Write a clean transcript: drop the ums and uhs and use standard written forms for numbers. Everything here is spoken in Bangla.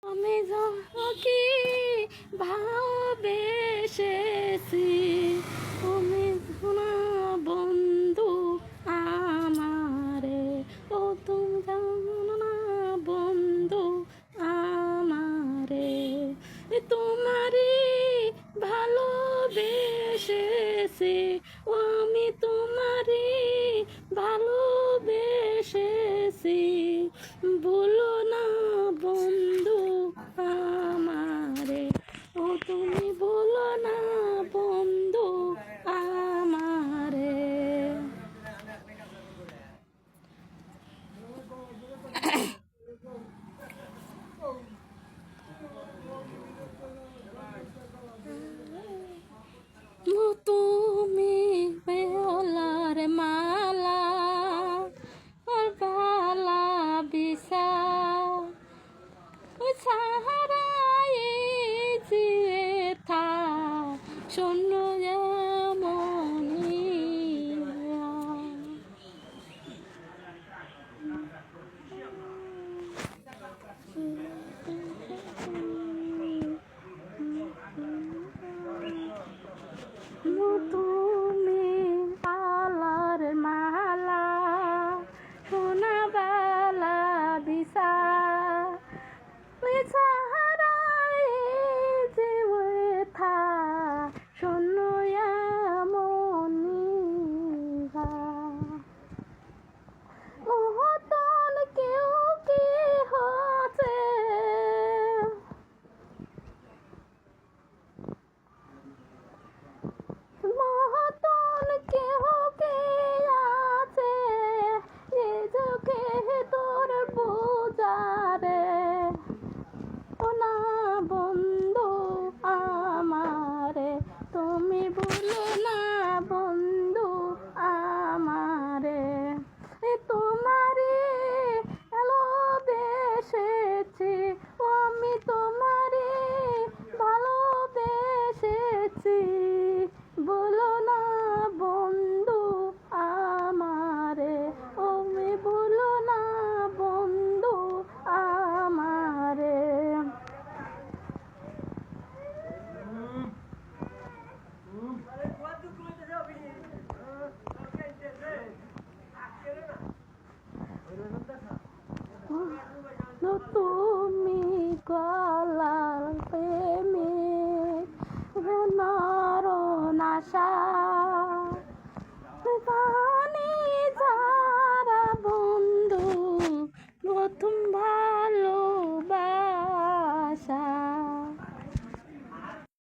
আমি যাকে ভালোবেসেছি তুমি শোনা বন্ধু আমারে, ও তুমি জানো না বন্ধু আমারে, তোমারই ভালোবেসেছি, ও আমি তোমারই ভালোবেসেছি, বলো না বন্ধু আমারে, ও তুমি বলো না বন্ধু আমারে। তুমি বেহলার মালা আর বালা বিশা সাহারাই যে থা শোন